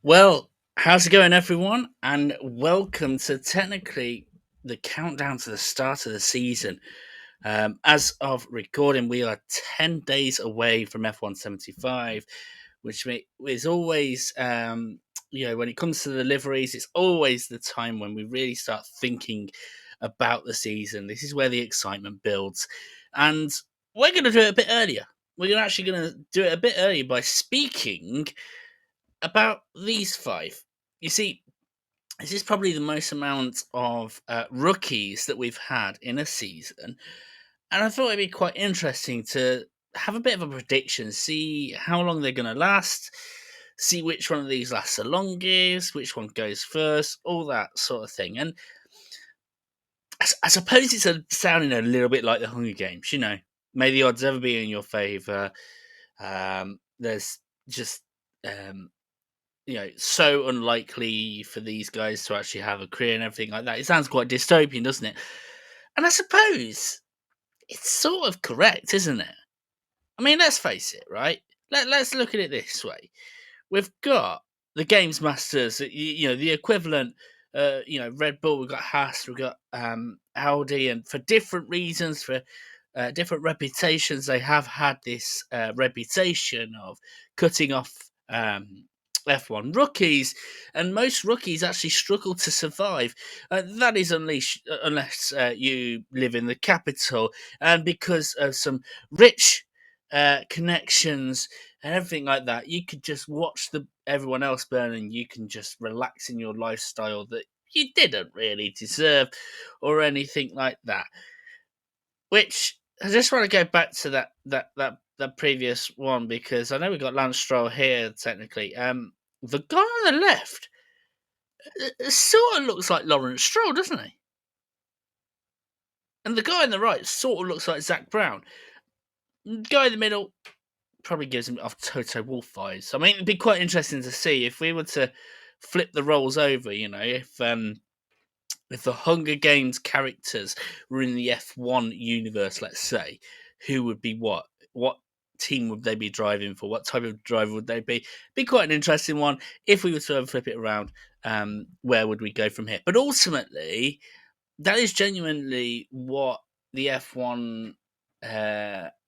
Well, how's it going, everyone? And welcome to technically the countdown to the start of the season. As of recording, we are 10 days away from F175, which is always, when it comes to the deliveries, it's always the time when we really start thinking about the season. This is where the excitement builds. And we're going to do it a bit earlier. We're actually going to do it a bit earlier by speaking about these five. You see, this is probably the most amount of rookies that we've had in a season, and I thought it'd be quite interesting to have a bit of a prediction, see how long they're going to last, see which one of these lasts the longest, which one goes first, all that sort of thing. And I suppose it's sounding a little bit like the Hunger Games. May the odds ever be in your favour. There's just um, so unlikely for these guys to actually have a career and everything like that. It sounds quite dystopian, doesn't it? And I suppose it's sort of correct, isn't it? I mean, let's face it, right? Let's look at it this way. We've got the Games Masters, the equivalent, Red Bull, we've got Haas, we've got Audi, and for different reasons, for different reputations, they have had this reputation of cutting off F1 rookies, and most rookies actually struggle to survive. That is unless you live in the capital, and because of some rich connections and everything like that, you could just watch everyone else burn, and you can just relax in your lifestyle that you didn't really deserve, or anything like that. Which I just want to go back to that previous one, because I know we got Lance Stroll here technically. The guy on the left sort of looks like Lawrence Stroll, doesn't he? And the guy on the right sort of looks like Zach Brown. The guy in the middle probably gives him off Toto Wolff vibes. I mean, it'd be quite interesting to see if we were to flip the roles over. If the Hunger Games characters were in the F1 universe, let's say, who would be what? What team would they be driving for? What type of driver would they be? Be quite an interesting one. If we were to flip it around, where would we go from here? But ultimately, that is genuinely what the F1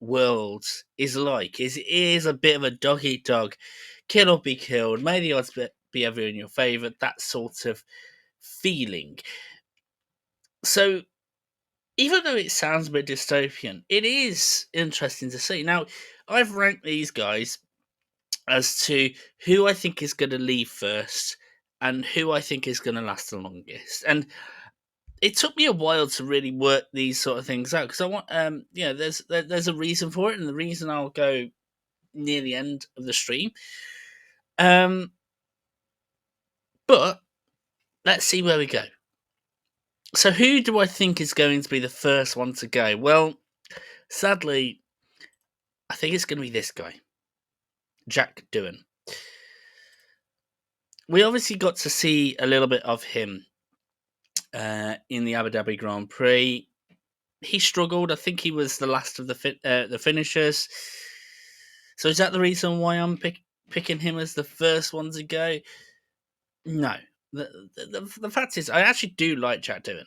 world is like. It is a bit of a dog eat dog, kill or be killed. May the odds be ever in your favour. That sort of feeling. So even though it sounds a bit dystopian, it is interesting to see. Now, I've ranked these guys as to who I think is going to leave first and who I think is going to last the longest. And it took me a while to really work these sort of things out, because I want, there's a reason for it, and the reason I'll go near the end of the stream. Um, but let's see where we go. So, who do I think is going to be the first one to go? Well, sadly, I think it's going to be this guy, Jack Doohan. We obviously got to see a little bit of him in the Abu Dhabi Grand Prix. He struggled. I think he was the last of the finishers. So is that the reason why I'm picking him as the first one to go? No. The fact is, I actually do like Jack Doohan.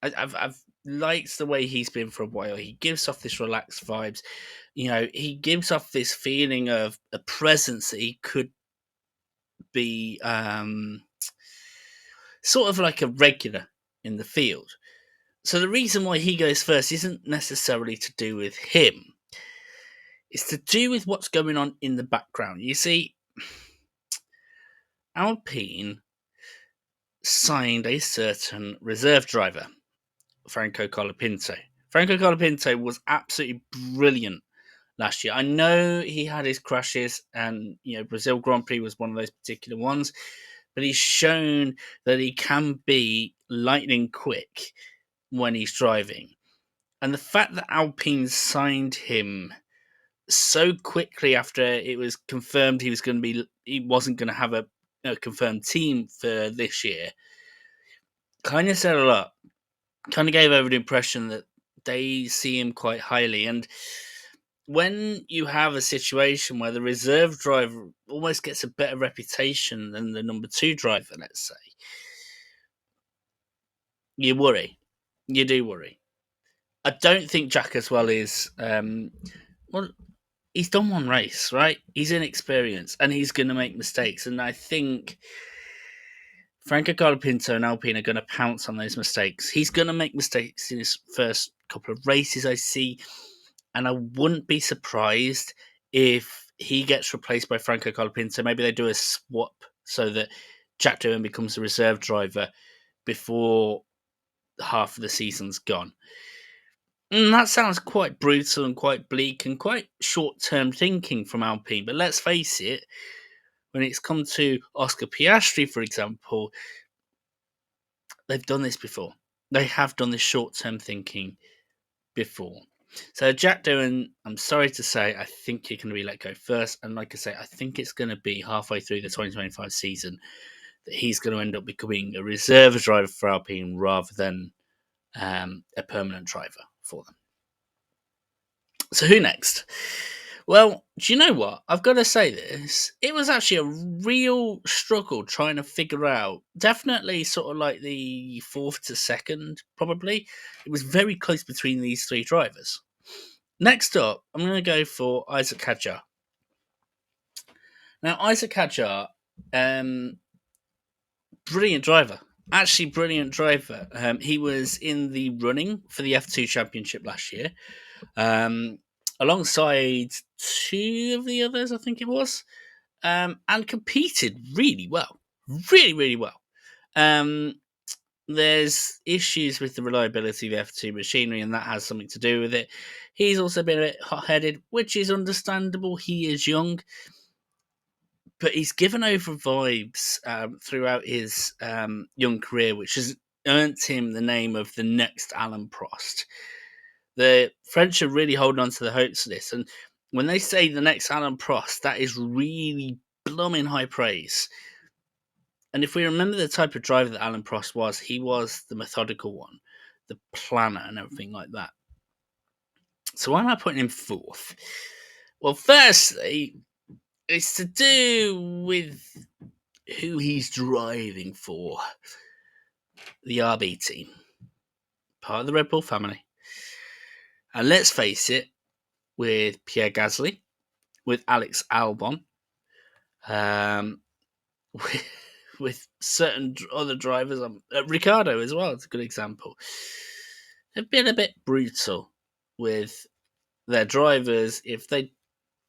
I've liked the way he's been for a while. He gives off this relaxed vibes. He gives off this feeling of a presence that he could be sort of like a regular in the field. So the reason why he goes first isn't necessarily to do with him. It's to do with what's going on in the background. You see, Alpine signed a certain reserve driver, Franco Colapinto. Franco Colapinto was absolutely brilliant last year. I know he had his crashes, and Brazil Grand Prix was one of those particular ones, but he's shown that he can be lightning quick when he's driving. And the fact that Alpine signed him so quickly after it was confirmed he wasn't going to have a confirmed team for this year, kind of said a lot. Kind of gave over the impression that they see him quite highly. And when you have a situation where the reserve driver almost gets a better reputation than the number two driver, let's say, you worry. You do worry. I don't think Jack as well is. Well, he's done one race, right? He's inexperienced and he's going to make mistakes. And I think Franco Colapinto and Alpine are going to pounce on those mistakes. He's going to make mistakes in his first couple of races, I see. And I wouldn't be surprised if he gets replaced by Franco Colapinto. Maybe they do a swap so that Jack Doohan becomes the reserve driver before half of the season's gone. And that sounds quite brutal and quite bleak and quite short-term thinking from Alpine. But let's face it, when it's come to Oscar Piastri, for example, they've done this before. They have done this short-term thinking before. So Jack Doohan, I'm sorry to say, I think you're going to be let go first. And like I say, I think it's going to be halfway through the 2025 season that he's going to end up becoming a reserve driver for Alpine rather than a permanent driver for them. So who next? Well, do you know what? I've got to say this. It was actually a real struggle trying to figure out, definitely sort of like the fourth to second, probably. It was very close between these three drivers. Next up, I'm going to go for Isaac Hadjar. Now, Isaac Hadjar, brilliant driver. Actually, brilliant driver. He was in the running for the F2 Championship last year. Alongside two of the others, I think it was, and competed really well. Really, really well. There's issues with the reliability of the F2 machinery, and that has something to do with it. He's also been a bit hot-headed, which is understandable. He is young, but he's given over vibes throughout his young career, which has earned him the name of the next Alain Prost. The French are really holding on to the hopes of this, and when they say the next Alain Prost, that is really blooming high praise. And if we remember the type of driver that Alain Prost was, he was the methodical one, the planner and everything like that. So why am I putting him fourth? Well, firstly, it's to do with who he's driving for. The RB team. Part of the Red Bull family. And let's face it, with Pierre Gasly, with Alex Albon, with certain other drivers, Ricciardo as well, it's a good example. They've been a bit brutal with their drivers if they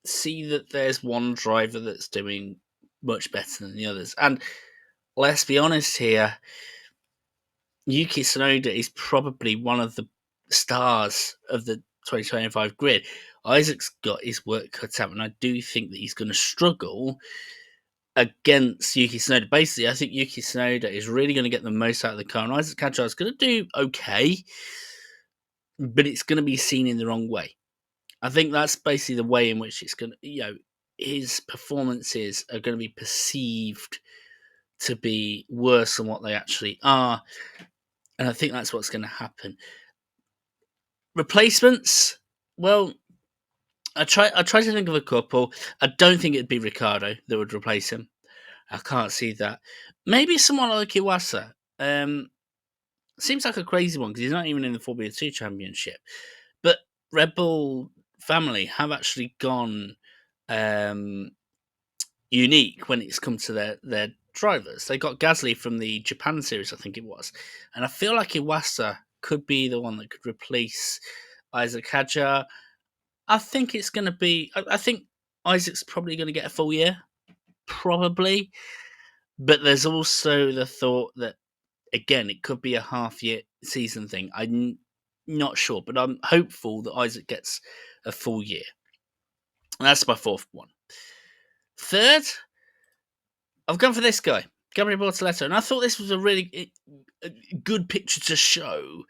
see that there's one driver that's doing much better than the others. And let's be honest here, Yuki Tsunoda is probably one of the stars of the 2025 grid. Isaac's got his work cut out, and I do think that he's going to struggle against Yuki Tsunoda. Basically, I think Yuki Tsunoda is really going to get the most out of the car, and Isaac Hadjar is going to do okay, but it's going to be seen in the wrong way. I think that's basically the way in which it's going to, his performances are going to be perceived to be worse than what they actually are, and I think that's what's going to happen. Replacements, well, I try to think of a couple. I don't think it'd be Ricciardo that would replace him. I can't see that. Maybe someone like Iwasa. Seems like a crazy one because he's not even in the Formula 2 Championship. But Red Bull family have actually gone unique when it's come to their drivers. They got Gasly from the Japan series, I think it was. And I feel like Iwasa could be the one that could replace Isaac Hadjar. I think it's going to be... I think Isaac's probably going to get a full year. Probably. But there's also the thought that, again, it could be a half-year season thing. I'm not sure, but I'm hopeful that Isaac gets a full year. And that's my fourth one. Third, I've gone for this guy, Gabriel Bortoleto. And I thought this was a really good picture to show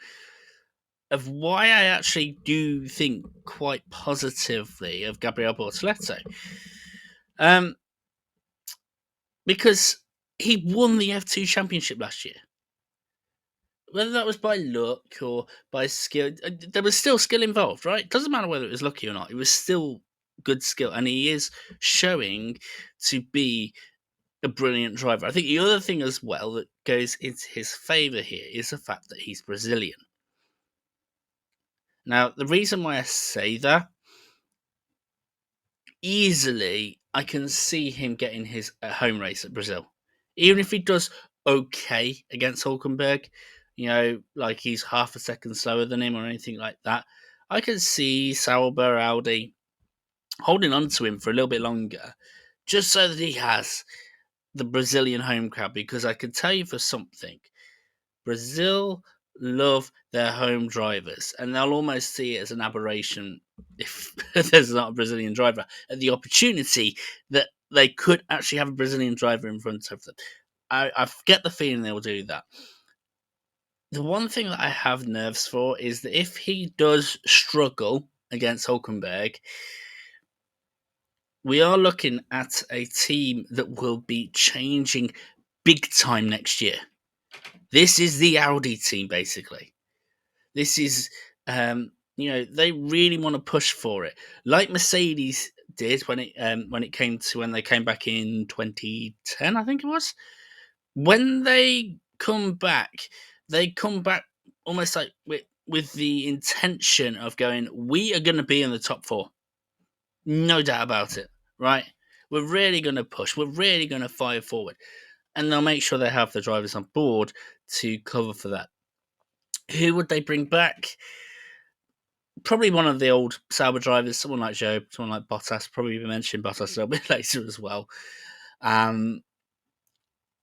of why I actually do think quite positively of Gabriel Bortoleto. Because he won the F2 Championship last year. whether that was by luck or by skill, there was still skill involved, right? It doesn't matter whether it was lucky or not. It was still good skill, and he is showing to be a brilliant driver. I think the other thing as well that goes into his favour here is the fact that he's Brazilian. Now, the reason why I say that, easily, I can see him getting his home race at Brazil. Even if he does okay against Hulkenberg, like he's half a second slower than him or anything like that, I can see Sauber Audi holding on to him for a little bit longer, just so that he has the Brazilian home crowd. Because I can tell you for something, Brazil love their home drivers, and they'll almost see it as an aberration if there's not a Brazilian driver, at the opportunity that they could actually have a Brazilian driver in front of them. I get the feeling they will do that. The one thing that I have nerves for is that if he does struggle against Hulkenberg, we are looking at a team that will be changing big time next year. This is the Audi team, basically. This is, they really want to push for it, like Mercedes did when they came back in 2010, I think it was. When they come back almost like with the intention of going, we are going to be in the top four, no doubt about it, right? We're really going to push. We're really going to fire forward, and they'll make sure they have the drivers on board to cover for that. Who would they bring back? Probably one of the old Sauber drivers, someone like Joe, someone like Bottas. Probably mention Bottas a little bit later as well.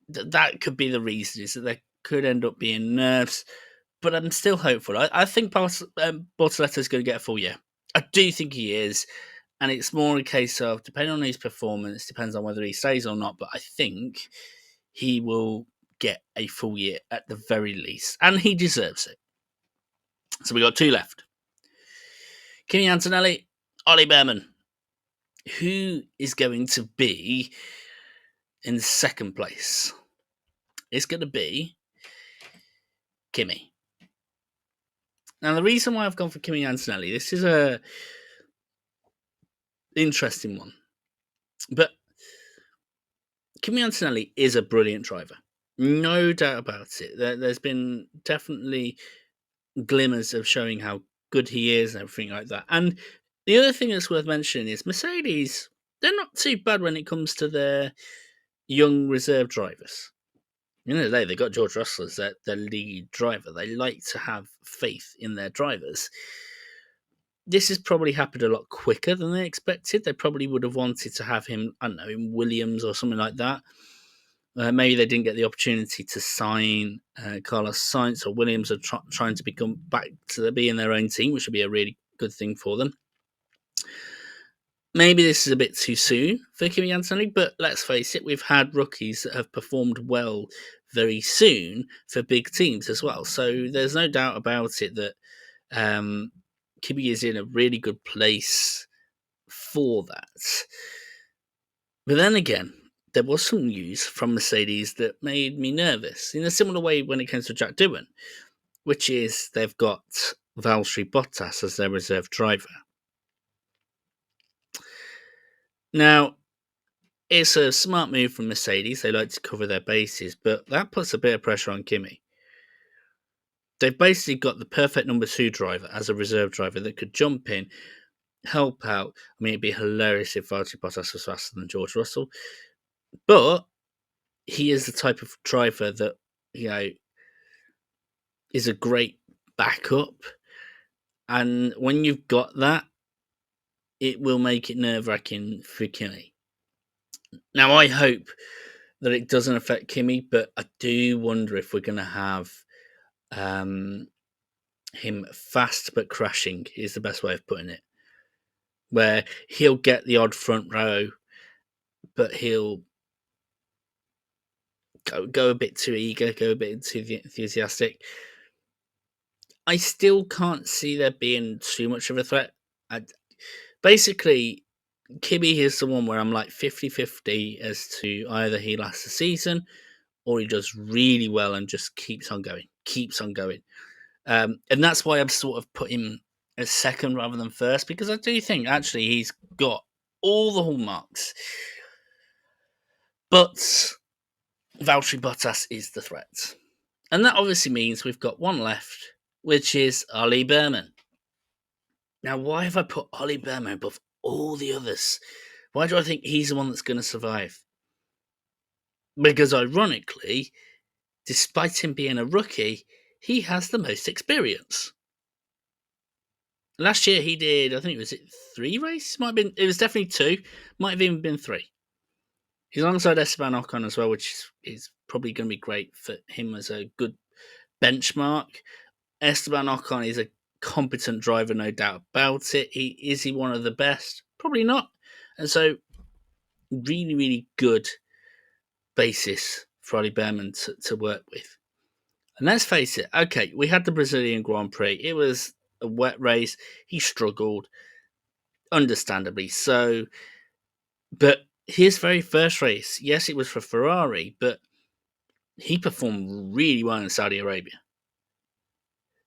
That could be the reason, is that there could end up being nerves, but I'm still hopeful. I think Bortoleto is going to get a full year. I do think he is, and it's more a case of, depending on his performance, depends on whether he stays or not, but I think he will get a full year at the very least, and he deserves it. So we got two left. Kimi Antonelli, Ollie Behrman. Who is going to be in second place? It's going to be Kimi. Now, the reason why I've gone for Kimi Antonelli, this is a interesting one, but Kimi Antonelli is a brilliant driver, no doubt about it. There's been definitely glimmers of showing how good he is and everything like that. And the other thing that's worth mentioning is Mercedes, they're not too bad when it comes to their young reserve drivers. At the end of the day, they got George Russell as their lead driver. They like to have faith in their drivers. This has probably happened a lot quicker than they expected. They probably would have wanted to have him, I don't know, in Williams or something like that. Maybe they didn't get the opportunity to sign Carlos Sainz, or Williams are trying to become back to being their own team, which would be a really good thing for them. Maybe this is a bit too soon for Kimi Antonelli, but let's face it, we've had rookies that have performed well very soon for big teams as well. So there's no doubt about it that Kimi is in a really good place for that. But then again, there was some news from Mercedes that made me nervous, in a similar way when it comes to Jack Doohan, which is they've got Valtteri Bottas as their reserve driver. Now, it's a smart move from Mercedes. They like to cover their bases, but that puts a bit of pressure on Kimi. They've basically got the perfect number 2 driver as a reserve driver that could jump in, help out. I mean, it'd be hilarious if Valtteri Bottas was faster than George Russell, but he is the type of driver that, is a great backup. And when you've got that, it will make it nerve-wracking for Kimi. Now, I hope that it doesn't affect Kimi, but I do wonder if we're going to have him fast but crashing, is the best way of putting it. Where he'll get the odd front row, but he'll go a bit too eager, go a bit too enthusiastic. I still can't see there being too much of a threat. Basically, Kimi is the one where I'm like 50-50 as to either he lasts the season or he does really well and just keeps on going. keeps on going. And that's why I've sort of put him as second rather than first, because I do think actually he's got all the hallmarks. But Valtteri Bottas is the threat. And that obviously means we've got one left, which is Ollie Behrman. Now, why have I put Ollie Behrman above all the others? Why do I think he's the one that's going to survive? Because ironically, despite him being a rookie, he has the most experience. Last year he did, I think, was it 3 races? Might have been, it was definitely 2, might have even been 3. He's alongside Esteban Ocon as well, which is probably going to be great for him as a good benchmark. Esteban Ocon is a competent driver, no doubt about it. Is he one of the best? Probably not. And so, really, really good basis for Ollie Behrman to work with. And let's face it, okay, we had the Brazilian Grand Prix. It was a wet race. He struggled, understandably so. But his very first race, yes, it was for Ferrari, but he performed really well in Saudi Arabia.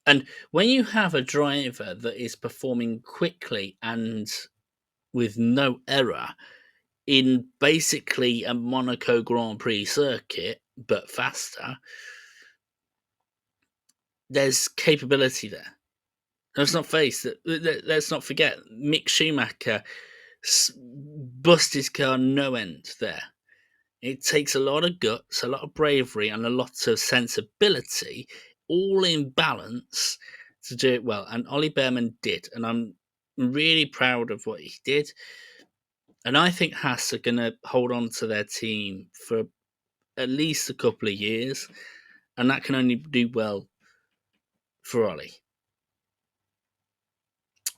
And when you have a driver that is performing quickly and with no error in basically a Monaco Grand Prix circuit, but faster, there's capability there. Let's not let's not forget, Mick Schumacher bust his car no end there. It takes a lot of guts, a lot of bravery, and a lot of sensibility, all in balance, to do it well. And Ollie Behrman did, and I'm really proud of what he did. And I think Haas are going to hold on to their team for at least a couple of years, and that can only do well for Ollie.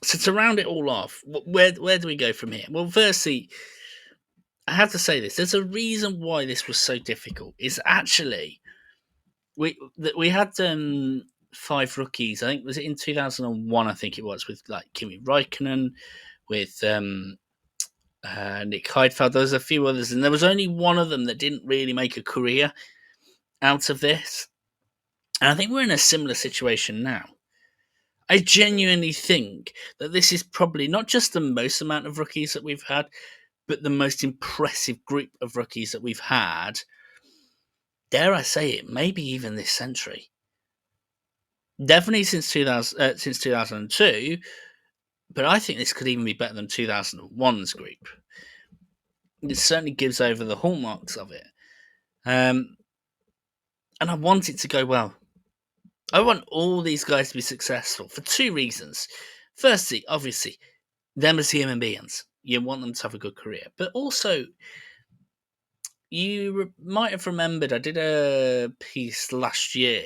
So to round it all off, where do we go from here? Well, firstly, I have to say this. There's a reason why this was so difficult. Is actually we had 5 rookies. I think was it in 2001. I think it was with like Kimi Raikkonen, with Nick Heidfeld. There was a few others, and there was only one of them that didn't really make a career out of this. And I think we're in a similar situation now. I genuinely think that this is probably not just the most amount of rookies that we've had, but the most impressive group of rookies that we've had. Dare I say it? Maybe even this century. Definitely since 2002, but I think this could even be better than 2001's group. It certainly gives over the hallmarks of it. And I want it to go well. I want all these guys to be successful for 2 reasons. Firstly, obviously, them as human beings. You want them to have a good career. But also, you might have remembered I did a piece last year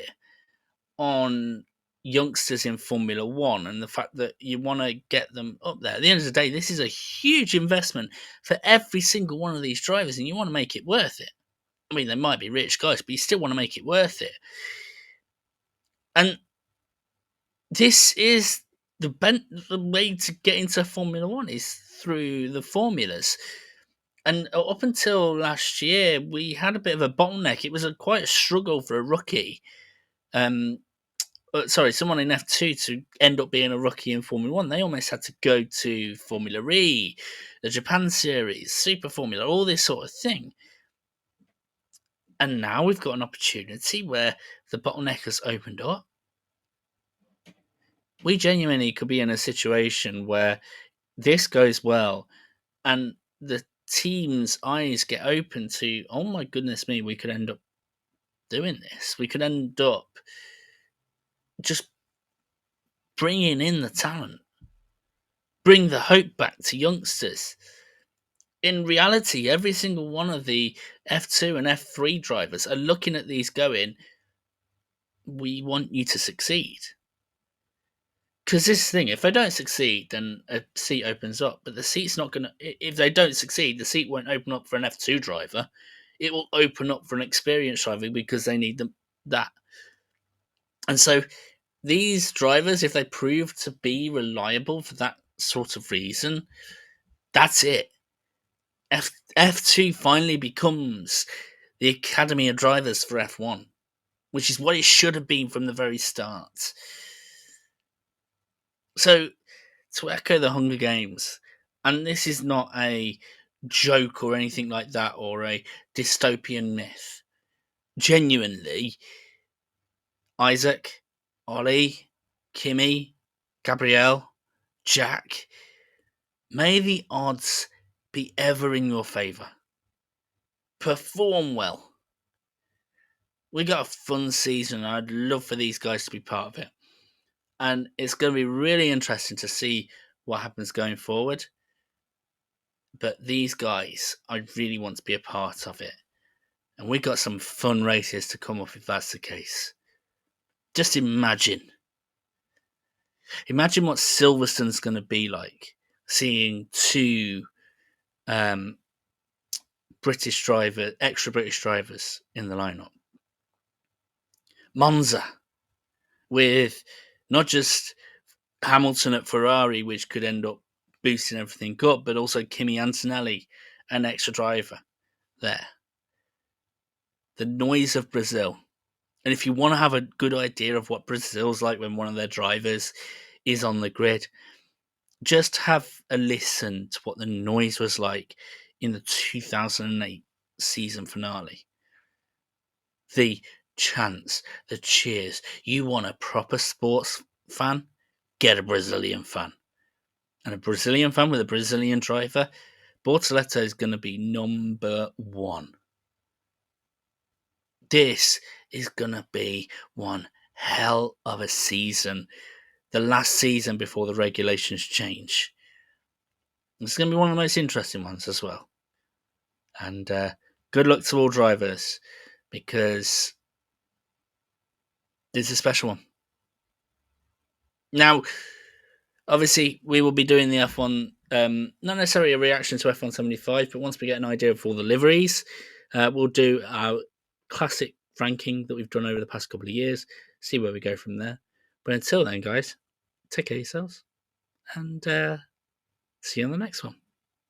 on youngsters in Formula One and the fact that you want to get them up there. At the end of the day, this is a huge investment for every single one of these drivers, and you want to make it worth it. I mean, they might be rich guys, but you still want to make it worth it. And this is the way to get into Formula One is through the formulas. And up until last year, we had a bit of a bottleneck. It was quite a struggle for a rookie. Someone in F2 to end up being a rookie in Formula One. They almost had to go to Formula E, the Japan Series, Super Formula, all this sort of thing. And now we've got an opportunity where the bottleneck has opened up. We genuinely could be in a situation where this goes well and the team's eyes get open to, oh my goodness me, we could end up doing this. We could end up just bringing in the talent, bring the hope back to youngsters. In reality, every single one of the F2 and F3 drivers are looking at these going, we want you to succeed. Because this thing, if they don't succeed, then a seat opens up. But the seat's not going to, if they don't succeed, the seat won't open up for an F2 driver. It will open up for an experienced driver because they need that. And so these drivers, if they prove to be reliable for that sort of reason, that's it. F2 finally becomes the academy of drivers for F1. which is what it should have been from the very start. So, to echo the Hunger Games, and this is not a joke or anything like that or a dystopian myth. Genuinely, Isaac, Ollie, Kimmy, Gabrielle, Jack, may the odds be ever in your favour. Perform well. We got a fun season. I'd love for these guys to be part of it. And it's going to be really interesting to see what happens going forward. But these guys, I really want to be a part of it. And we got some fun races to come up if that's the case. Just imagine what Silverstone's going to be like, seeing two extra British drivers in the lineup. Monza, with not just Hamilton at Ferrari, which could end up boosting everything up, but also Kimi Antonelli, an extra driver there. The noise of Brazil. And if you want to have a good idea of what Brazil's like when one of their drivers is on the grid, just have a listen to what the noise was like in the 2008 season finale. The chants, the cheers. You want a proper sports fan? Get a Brazilian fan. And a Brazilian fan with a Brazilian driver, Bortoleto is going to be number one. This is going to be one hell of a season. The last season before the regulations change. It's going to be one of the most interesting ones as well. And good luck to all drivers, because it's a special one. Now, obviously, we will be doing the F1, not necessarily a reaction to F1 75, but once we get an idea of all the liveries, we'll do our classic ranking that we've done over the past couple of years, see where we go from there. But until then, guys, take care of yourselves, and see you on the next one.